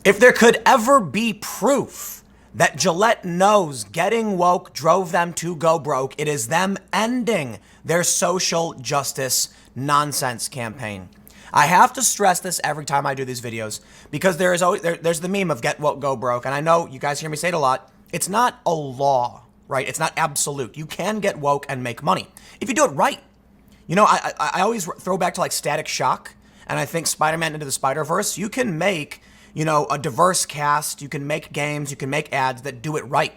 If there could ever be proof that Gillette knows getting woke drove them to go broke, it is them ending their social justice nonsense campaign. I have to stress this every time I do these videos because there's the meme of get woke, go broke. And I know you guys hear me say it a lot. It's not a law, right? It's not absolute. You can get woke and make money if you do it right. You know, I always throw back to like Static Shock, and I think Spider-Man Into the Spider-Verse. You can make, you know, a diverse cast. You can make games. You can make ads that do it right.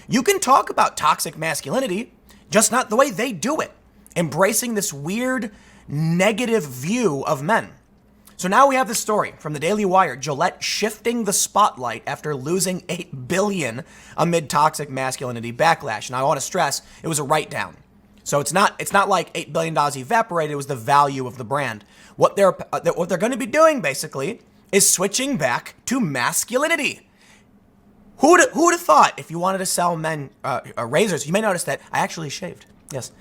You can talk about toxic masculinity, just not the way they do it. Embracing this weird negative view of men. So now we have this story from the Daily Wire, Gillette shifting the spotlight after losing $8 billion amid toxic masculinity backlash. And I want to stress, it was a write-down. So it's not like $8 billion evaporated, it was the value of the brand. What they're going to be doing basically is switching back to masculinity. Who would have thought if you wanted to sell men razors, you may notice that I actually shaved. Yes.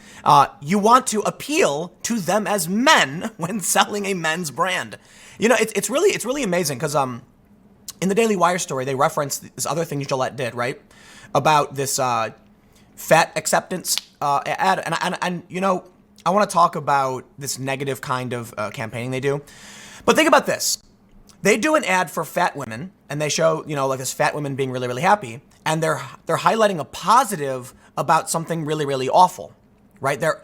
You want to appeal to them as men when selling a men's brand. You know, it's really amazing because in the Daily Wire story, they referenced this other thing Gillette did, right? About this fat acceptance ad. And you know, I want to talk about this negative kind of campaigning they do. But think about this. They do an ad for fat women and they show, you know, like this fat women being really, really happy. And they're highlighting a positive about something really, really awful. Right? They're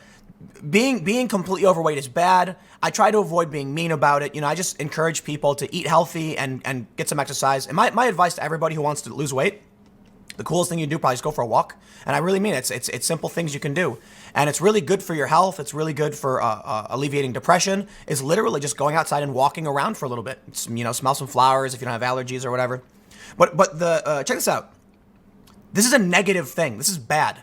being completely overweight is bad. I try to avoid being mean about it. You know, I just encourage people to eat healthy and get some exercise. And my advice to everybody who wants to lose weight, the coolest thing you do probably is go for a walk. And I really mean it. It's simple things you can do. And it's really good for your health. It's really good for alleviating depression. Is literally just going outside and walking around for a little bit. It's, you know, smell some flowers if you don't have allergies or whatever. But check this out. This is a negative thing. This is bad.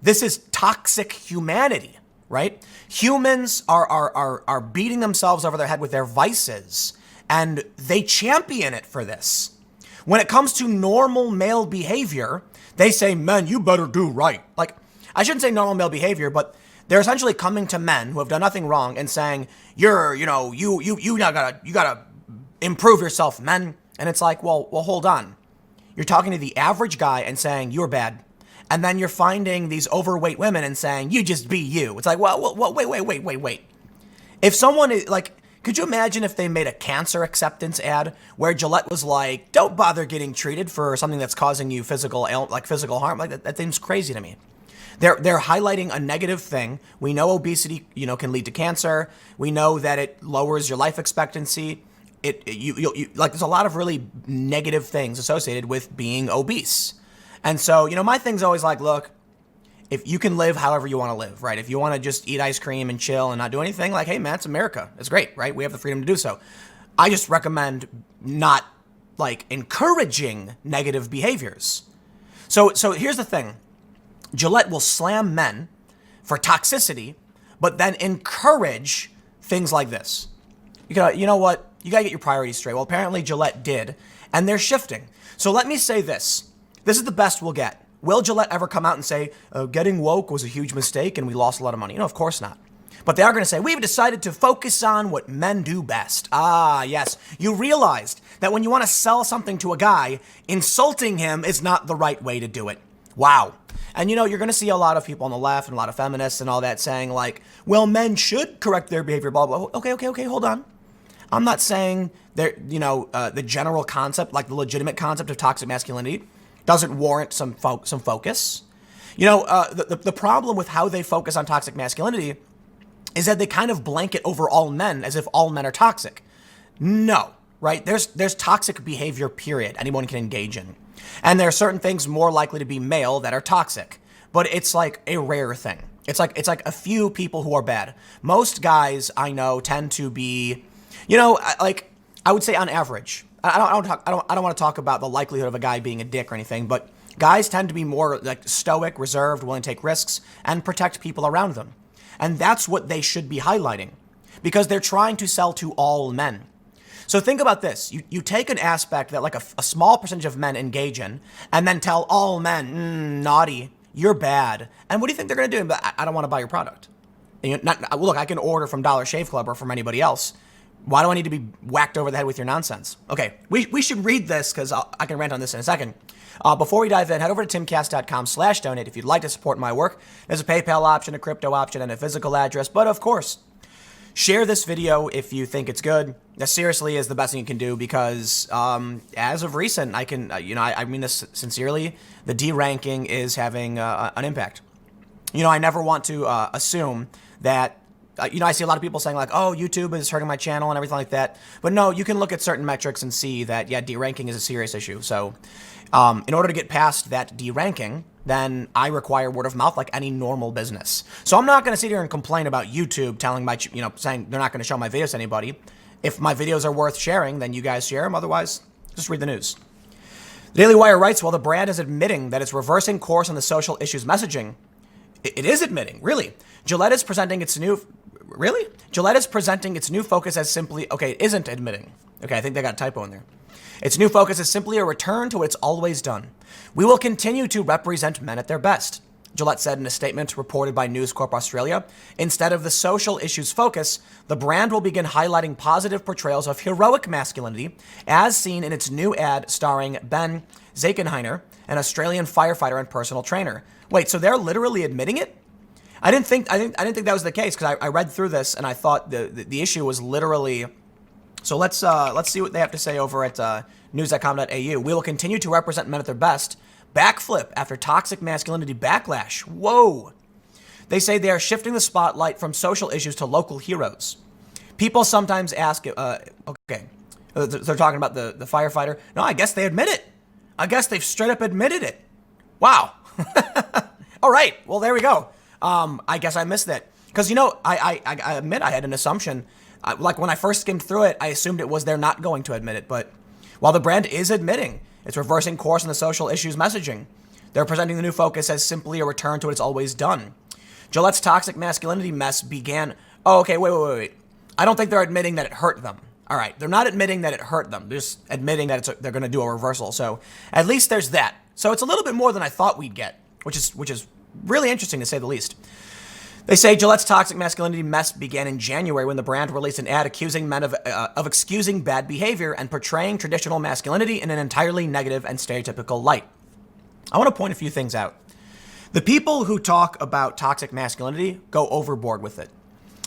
This is toxic humanity, right? Humans are beating themselves over their head with their vices, and they champion it for this. When it comes to normal male behavior, they say, men, you better do right. Like, I shouldn't say normal male behavior, but they're essentially coming to men who have done nothing wrong and saying, you gotta improve yourself, men. And it's like, well, hold on. You're talking to the average guy and saying, you're bad. And then you're finding these overweight women and saying, you just be you. It's like, well, wait. If someone is like, could you imagine if they made a cancer acceptance ad where Gillette was like, don't bother getting treated for something that's causing you physical harm? Like that seems crazy to me. They're highlighting a negative thing. We know obesity, you know, can lead to cancer. We know that it lowers your life expectancy. There's a lot of really negative things associated with being obese. And so, you know, my thing's always like, look, if you can live however you want to live, right? If you want to just eat ice cream and chill and not do anything, like, hey, man, it's America. It's great, right? We have the freedom to do so. I just recommend not, like, encouraging negative behaviors. So here's the thing. Gillette will slam men for toxicity, but then encourage things like this. You know what? You got to get your priorities straight. Well, apparently Gillette did, and they're shifting. So let me say this. This is the best we'll get. Will Gillette ever come out and say, getting woke was a huge mistake and we lost a lot of money? No, of course not. But they are going to say, we've decided to focus on what men do best. Ah, yes. You realized that when you want to sell something to a guy, insulting him is not the right way to do it. Wow. And, you know, you're going to see a lot of people on the left and a lot of feminists and all that saying like, well, men should correct their behavior, blah, blah. Okay, hold on. I'm not saying that, the general concept, like the legitimate concept of toxic masculinity, doesn't warrant some focus. You know, the problem with how they focus on toxic masculinity is that they kind of blanket over all men as if all men are toxic. No, right? There's toxic behavior, period, anyone can engage in. And there are certain things more likely to be male that are toxic, but it's like a rare thing. It's like a few people who are bad. Most guys I know tend to be, you know, like I would say on average, I don't want to talk about the likelihood of a guy being a dick or anything, but guys tend to be more like stoic, reserved, willing to take risks, and protect people around them. And that's what they should be highlighting because they're trying to sell to all men. So think about this. You take an aspect that like a small percentage of men engage in and then tell all men, naughty, you're bad. And what do you think they're going to do? I don't want to buy your product. And look, I can order from Dollar Shave Club or from anybody else. Why do I need to be whacked over the head with your nonsense? Okay, we should read this because I can rant on this in a second. Before we dive in, head over to timcast.com/donate if you'd like to support my work. There's a PayPal option, a crypto option, and a physical address. But of course, share this video if you think it's good. That seriously is the best thing you can do because as of recent, I mean this sincerely, the D-ranking is having an impact. I never want to assume that, I see a lot of people saying like, oh, YouTube is hurting my channel and everything like that. But no, you can look at certain metrics and see that, yeah, D-ranking is a serious issue. So in order to get past that D-ranking, then I require word of mouth like any normal business. So I'm not going to sit here and complain about YouTube saying they're not going to show my videos to anybody. If my videos are worth sharing, then you guys share them. Otherwise, just read the news. The Daily Wire writes, while the brand is admitting that it's reversing course on the social issues messaging, it is admitting, really. Gillette is presenting its new focus as simply, okay, it isn't admitting. Okay, I think they got a typo in there. Its new focus is simply a return to what it's always done. We will continue to represent men at their best, Gillette said in a statement reported by News Corp Australia. Instead of the social issues focus, the brand will begin highlighting positive portrayals of heroic masculinity, as seen in its new ad starring Ben Zakenheiner, an Australian firefighter and personal trainer. Wait, so they're literally admitting it? I didn't think that was the case because I read through this and I thought the issue was literally. So let's see what they have to say over at news.com.au. We will continue to represent men at their best. Backflip after toxic masculinity backlash. Whoa. They say they are shifting the spotlight from social issues to local heroes. People sometimes ask, okay, they're talking about the firefighter. No, I guess they admit it. I guess they've straight up admitted it. Wow. All right. Well, there we go. I guess I missed that. Because, I admit I had an assumption. Like when I first skimmed through it, I assumed it was they're not going to admit it. But while the brand is admitting it's reversing course on the social issues messaging, they're presenting the new focus as simply a return to what it's always done. Gillette's toxic masculinity mess began. Oh, okay, wait. I don't think they're admitting that it hurt them. All right, they're not admitting that it hurt them. They're just admitting that they're going to do a reversal. So at least there's that. So it's a little bit more than I thought we'd get, which is really interesting to say the least. They say Gillette's toxic masculinity mess began in January when the brand released an ad accusing men of excusing bad behavior and portraying traditional masculinity in an entirely negative and stereotypical light. I want to point a few things out. The people who talk about toxic masculinity go overboard with it.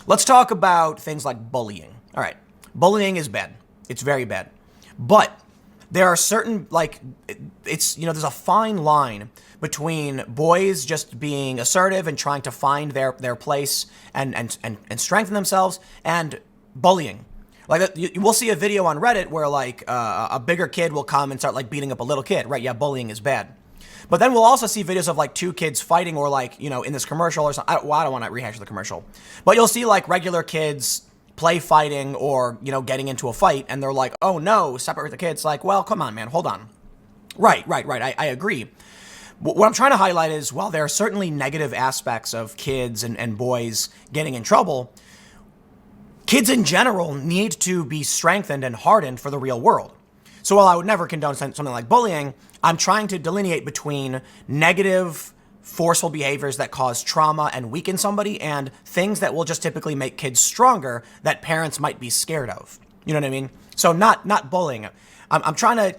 Let's talk about things like bullying. All right, bullying is bad. It's very bad. But there are certain, there's a fine line between boys just being assertive and trying to find their place and strengthen themselves and bullying. We'll see a video on Reddit where a bigger kid will come and start beating up a little kid, right? Yeah, bullying is bad. But then we'll also see videos of two kids fighting or in this commercial or something. I don't want to rehash the commercial, but you'll see regular kids play fighting or, getting into a fight and they're like, oh no, separate the kids. Well, come on, man, hold on. Right. I agree. What I'm trying to highlight is while there are certainly negative aspects of kids and boys getting in trouble, kids in general need to be strengthened and hardened for the real world. So while I would never condone something like bullying, I'm trying to delineate between negative, forceful behaviors that cause trauma and weaken somebody and things that will just typically make kids stronger that parents might be scared of. You know what I mean? So not bullying. I'm trying to,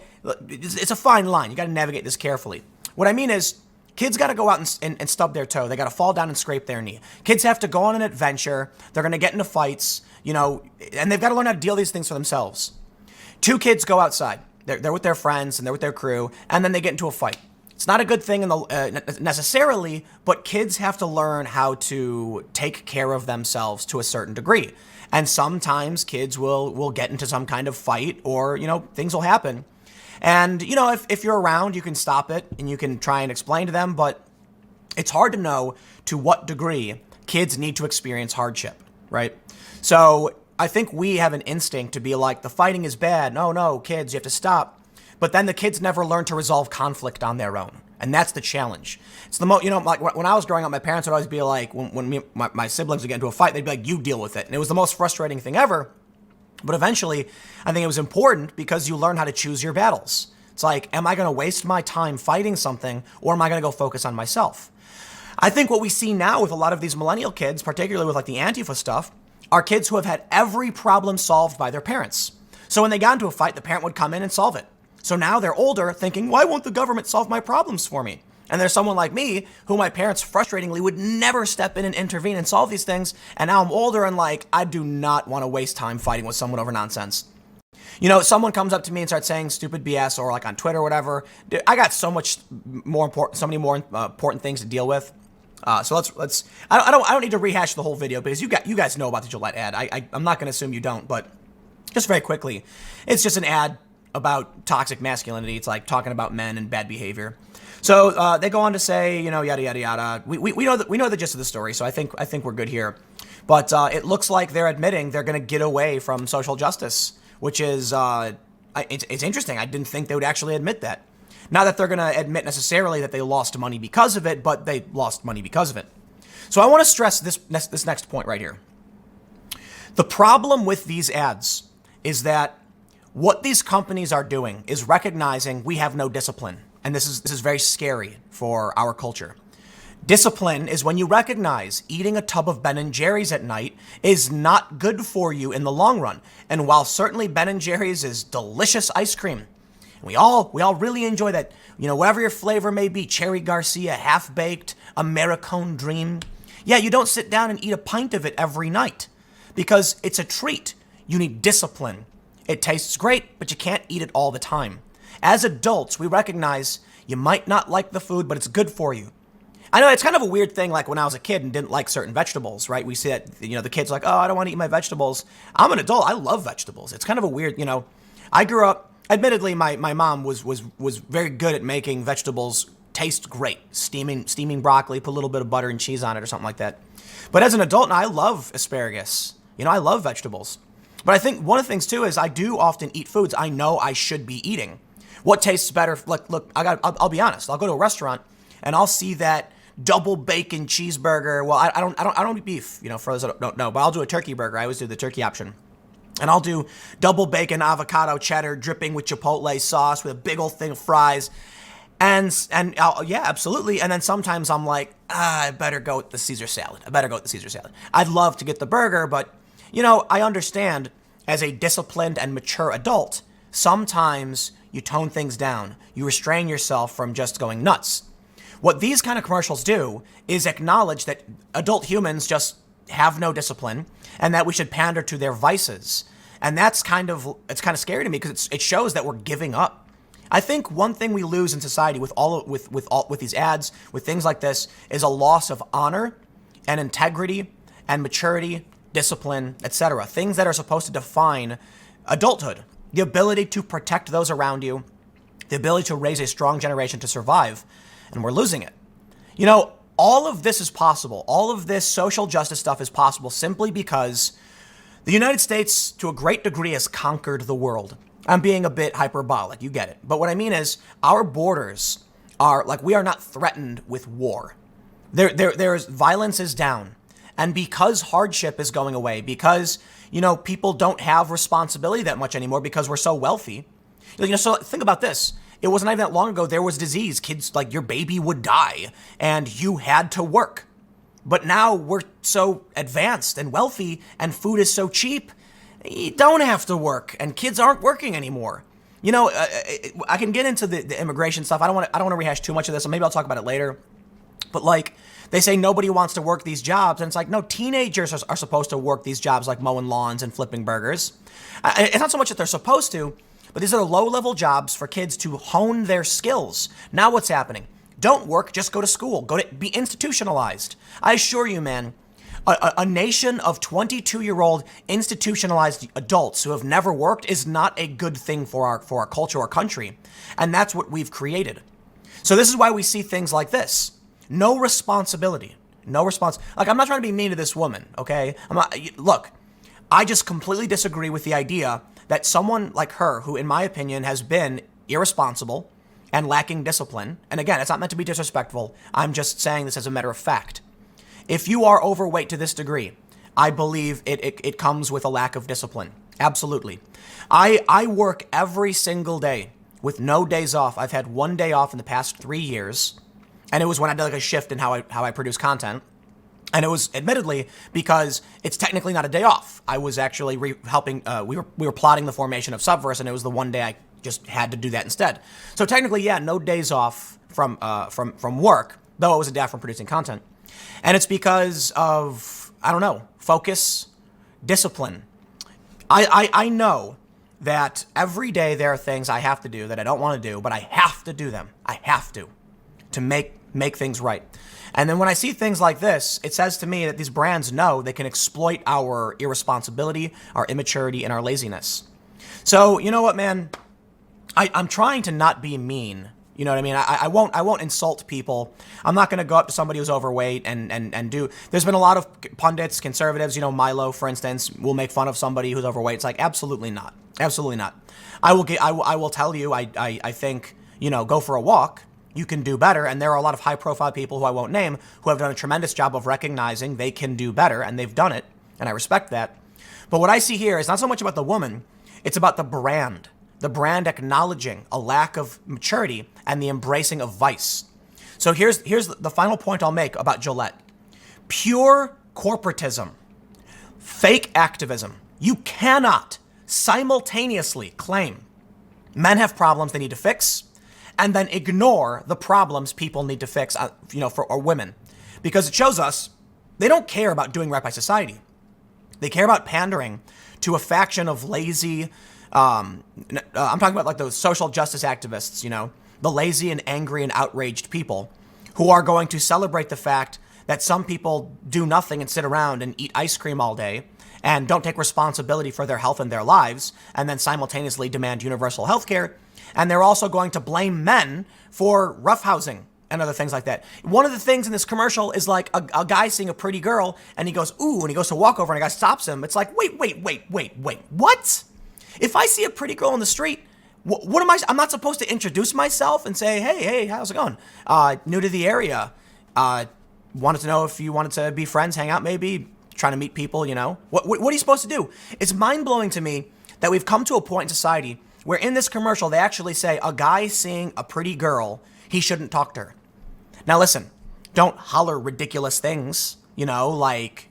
it's a fine line. You got to navigate this carefully. What I mean is kids got to go out and stub their toe. They got to fall down and scrape their knee. Kids have to go on an adventure. They're going to get into fights, and they've got to learn how to deal with these things for themselves. Two kids go outside. They're with their friends and they're with their crew, and then they get into a fight. It's not a good thing necessarily, but kids have to learn how to take care of themselves to a certain degree. And sometimes kids will get into some kind of fight or, things will happen. And, if you're around, you can stop it and you can try and explain to them, but it's hard to know to what degree kids need to experience hardship, right? So I think we have an instinct to be like, the fighting is bad. No, kids, you have to stop. But then the kids never learn to resolve conflict on their own. And that's the challenge. It's the when I was growing up, my parents would always be like, when my siblings would get into a fight, they'd be like, you deal with it. And it was the most frustrating thing ever. But eventually, I think it was important because you learn how to choose your battles. It's like, am I going to waste my time fighting something or am I going to go focus on myself? I think what we see now with a lot of these millennial kids, particularly with the Antifa stuff, are kids who have had every problem solved by their parents. So when they got into a fight, the parent would come in and solve it. So now they're older thinking, why won't the government solve my problems for me? And there's someone like me who my parents frustratingly would never step in and intervene and solve these things. And now I'm older and like, I do not want to waste time fighting with someone over nonsense. You know, someone comes up to me and starts saying stupid BS or like on Twitter or whatever. Dude, I got so many more important things to deal with. So let's. I don't need to rehash the whole video because you guys know about the Gillette ad. I'm not going to assume you don't, but just very quickly, it's just an ad about toxic masculinity. It's like talking about men and bad behavior. So they go on to say, you know, yada yada yada. We know the gist of the story, so I think we're good here. But it looks like they're admitting they're going to get away from social justice, which is it's interesting. I didn't think they would actually admit that. Not that they're going to admit necessarily that they lost money because of it, but they lost money because of it. So I want to stress this next point right here. The problem with these ads is that what these companies are doing is recognizing we have no discipline. And this is very scary for our culture. Discipline is when you recognize eating a tub of Ben & Jerry's at night is not good for you in the long run. And while certainly Ben & Jerry's is delicious ice cream, we all really enjoy that, you know, whatever your flavor may be, Cherry Garcia, half-baked, Americone Dream. Yeah, you don't sit down and eat a pint of it every night because it's a treat. You need discipline. It tastes great, but you can't eat it all the time. As adults, we recognize you might not like the food, but it's good for you. I know it's kind of a weird thing, like when I was a kid and didn't like certain vegetables, right? We see that, you know, the kids are like, oh, I don't want to eat my vegetables. I'm an adult. I love vegetables. It's kind of a weird, you know, I grew up, admittedly, my mom was very good at making vegetables taste great. Steaming broccoli, put a little bit of butter and cheese on it or something like that. But as an adult now, I love asparagus. You know, I love vegetables. But I think one of the things too is I do often eat foods I know I should be eating. What tastes better? Like, look, I'll be honest. I'll go to a restaurant and I'll see that double bacon cheeseburger. Well, I don't eat beef, you know, for those that don't know, but I'll do a turkey burger. I always do the turkey option. And I'll do double bacon, avocado, cheddar, dripping with chipotle sauce with a big old thing of fries. And yeah, absolutely. And then sometimes I'm like, I better go with the Caesar salad. I'd love to get the burger, but, you know, I understand as a disciplined and mature adult, sometimes you tone things down. You restrain yourself from just going nuts. What these kind of commercials do is acknowledge that adult humans just have no discipline and that we should pander to their vices. And it's kind of scary to me because it shows that we're giving up. I think one thing we lose in society with these ads, with things like this, is a loss of honor and integrity and maturity, discipline, etc. Things that are supposed to define adulthood. The ability to protect those around you, the ability to raise a strong generation to survive, and we're losing it. You know, all of this is possible. All of this social justice stuff is possible simply because the United States, to a great degree, has conquered the world. I'm being a bit hyperbolic, you get it. But what I mean is, our borders are, like, we are not threatened with war. There's violence is down. And because hardship is going away, because, you know, people don't have responsibility that much anymore because we're so wealthy. You know, so think about this. It wasn't even that long ago, there was disease. Kids, like, your baby would die and you had to work. But now we're so advanced and wealthy and food is so cheap, you don't have to work and kids aren't working anymore. You know, I can get into the immigration stuff. I don't want to rehash too much of this, so maybe I'll talk about it later. But like, they say nobody wants to work these jobs, and it's like, no, teenagers are supposed to work these jobs like mowing lawns and flipping burgers. It's not so much that they're supposed to, but these are low-level jobs for kids to hone their skills. Now what's happening? Don't work, just go to school. Be institutionalized. I assure you, man, a nation of 22-year-old institutionalized adults who have never worked is not a good thing for our culture or country. And that's what we've created. So this is why we see things like this. No responsibility. Like, I'm not trying to be mean to this woman, okay? Look, I just completely disagree with the idea that someone like her, who in my opinion has been irresponsible and lacking discipline, and again, it's not meant to be disrespectful, I'm just saying this as a matter of fact. If you are overweight to this degree, I believe it comes with a lack of discipline. Absolutely. I work every single day with no days off. I've had one day off in the past 3 years, and it was when I did like a shift in how I produce content. And it was admittedly because it's technically not a day off. I was actually helping. We were plotting the formation of Subverse, and it was the one day I just had to do that instead. So technically, yeah, no days off from work, though it was a day off from producing content. And it's because of, I don't know, focus, discipline. I know that every day there are things I have to do that I don't want to do, but I have to do them. I have to make things right. And then when I see things like this, it says to me that these brands know they can exploit our irresponsibility, our immaturity, and our laziness. So, you know what, man? I'm trying to not be mean. You know what I mean? I won't insult people. I'm not going to go up to somebody who's overweight and do. There's been a lot of pundits, conservatives, you know, Milo, for instance, will make fun of somebody who's overweight. It's like, absolutely not. Absolutely not. I will tell you, I think, you know, go for a walk. You can do better. And there are a lot of high profile people who I won't name who have done a tremendous job of recognizing they can do better, and they've done it. And I respect that. But what I see here is not so much about the woman. It's about the brand. The brand acknowledging a lack of maturity and the embracing of vice. So here's the final point I'll make about Gillette. Pure corporatism, fake activism. You cannot simultaneously claim men have problems they need to fix and then ignore the problems people need to fix, or women. Because it shows us they don't care about doing right by society. They care about pandering to a faction of lazy, I'm talking about like those social justice activists, you know, the lazy and angry and outraged people who are going to celebrate the fact that some people do nothing and sit around and eat ice cream all day and don't take responsibility for their health and their lives, and then simultaneously demand universal health care. And they're also going to blame men for roughhousing and other things like that. One of the things in this commercial is like a guy seeing a pretty girl and he goes, ooh, and he goes to walk over and a guy stops him. It's like, wait, what? If I see a pretty girl on the street, what am I? I'm not supposed to introduce myself and say, hey, how's it going? New to the area. Wanted to know if you wanted to be friends, hang out maybe, trying to meet people, you know? What are you supposed to do? It's mind-blowing to me that we've come to a point in society where in this commercial, they actually say a guy seeing a pretty girl, he shouldn't talk to her. Now listen, don't holler ridiculous things, you know, like,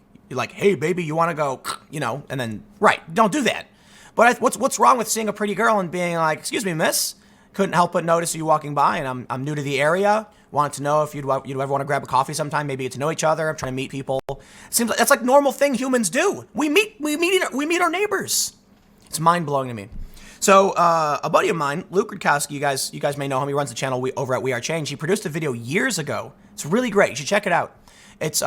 hey, baby, you want to go, you know, and then, right, don't do that. But what's wrong with seeing a pretty girl and being like, excuse me, miss, couldn't help but notice you walking by, and I'm new to the area, wanted to know if you'd ever want to grab a coffee sometime, maybe get to know each other, I'm trying to meet people. Seems like that's like normal thing humans do. We meet our neighbors. It's mind-blowing to me. So a buddy of mine, Luke Rudkowski, you guys may know him. He runs the channel over at We Are Change. He produced a video years ago. It's really great. You should check it out. It's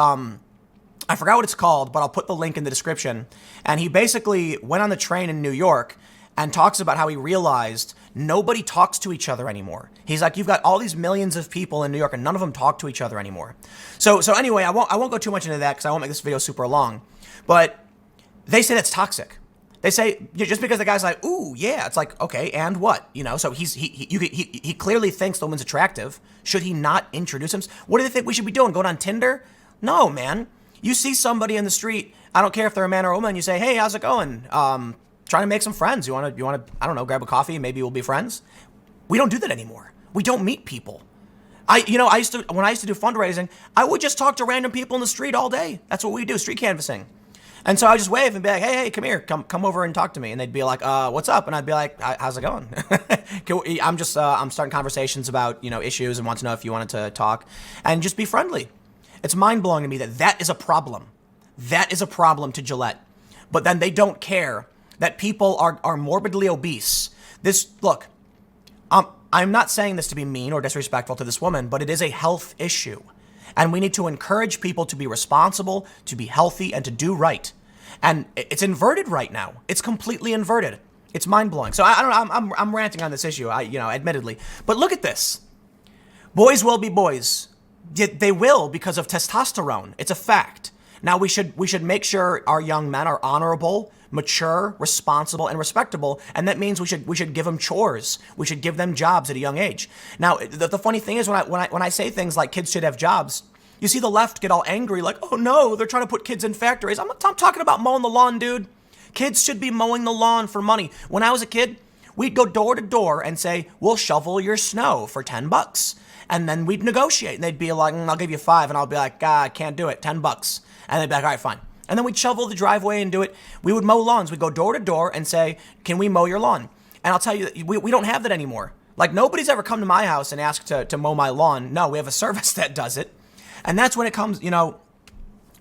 I forgot what it's called, but I'll put the link in the description. And he basically went on the train in New York and talks about how he realized nobody talks to each other anymore. He's like, you've got all these millions of people in New York and none of them talk to each other anymore. So anyway, I won't go too much into that because I won't make this video super long. But they say that's toxic. They say just because the guy's like, ooh, yeah, it's like, okay, and what? You know, so he clearly thinks the woman's attractive. Should he not introduce him? What do they think we should be doing? Going on Tinder? No, man. You see somebody in the street, I don't care if they're a man or a woman, you say, hey, how's it going? Trying to make some friends. You want to, I don't know, grab a coffee, maybe we'll be friends. We don't do that anymore. We don't meet people. When I used to do fundraising, I would just talk to random people in the street all day. That's what we do, street canvassing. And so I would just wave and be like, hey, come here, come over and talk to me. And they'd be like, what's up? And I'd be like, how's it going? I'm starting conversations about, issues and want to know if you wanted to talk and just be friendly. It's mind-blowing to me that is a problem. That is a problem to Gillette. But then they don't care that people are morbidly obese. Look, I'm not saying this to be mean or disrespectful to this woman, but it is a health issue. And we need to encourage people to be responsible, to be healthy, and to do right. And it's inverted right now. It's completely inverted. It's mind-blowing. So I don't know, I'm ranting on this issue, admittedly. But look at this. Boys will be boys. They will because of testosterone. It's a fact. Now we should make sure our young men are honorable, mature, responsible, and respectable, and that means we should give them chores. We should give them jobs at a young age. Now, the funny thing is when I say things like kids should have jobs, you see the left get all angry, like, oh no, they're trying to put kids in factories. I'm talking about mowing the lawn, dude. Kids should be mowing the lawn for money. When I was a kid, We'd go door to door and say, we'll shovel your snow for $10. And then we'd negotiate. And they'd be like, I'll give you 5. And I'll be like, I can't do it, $10. And they'd be like, all right, fine. And then we'd shovel the driveway and do it. We would mow lawns. We'd go door to door and say, can we mow your lawn? And I'll tell you, we don't have that anymore. Like, nobody's ever come to my house and asked to mow my lawn. No, we have a service that does it. And that's when it comes,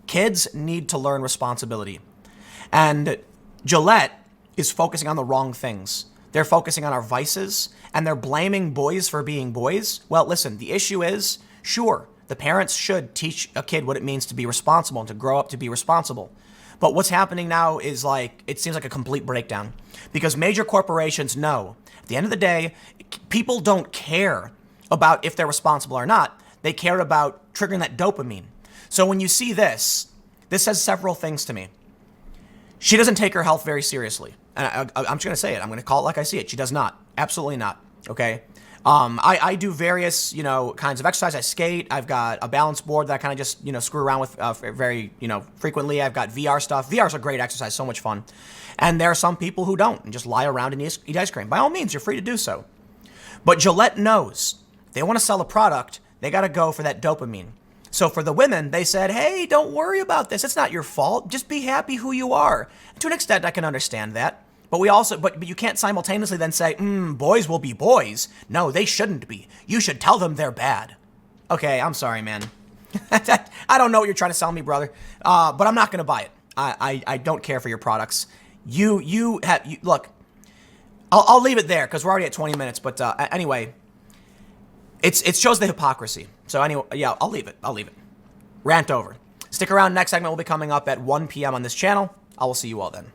kids need to learn responsibility. And Gillette is focusing on the wrong things. They're focusing on our vices, and they're blaming boys for being boys. Well, listen, the issue is, sure, the parents should teach a kid what it means to be responsible and to grow up to be responsible. But what's happening now is it seems like a complete breakdown, because major corporations know at the end of the day, people don't care about if they're responsible or not. They care about triggering that dopamine. So when you see this says several things to me. She doesn't take her health very seriously. And I'm just going to say it. I'm going to call it like I see it. She does not. Absolutely not. Okay? I do various, kinds of exercise. I skate. I've got a balance board that I kind of just, screw around with very, frequently. I've got VR stuff. VR is a great exercise. So much fun. And there are some people who don't and just lie around and eat ice cream. By all means, you're free to do so. But Gillette knows if they want to sell a product, they got to go for that dopamine. So for the women, they said, hey, don't worry about this. It's not your fault. Just be happy who you are. To an extent, I can understand that. But but you can't simultaneously then say, boys will be boys. No, they shouldn't be. You should tell them they're bad. Okay, I'm sorry, man. I don't know what you're trying to sell me, brother. But I'm not going to buy it. I don't care for your products. Look, I'll leave it there because we're already at 20 minutes. But anyway, it shows the hypocrisy. So anyway, yeah, I'll leave it. Rant over. Stick around. Next segment will be coming up at 1 p.m. on this channel. I will see you all then.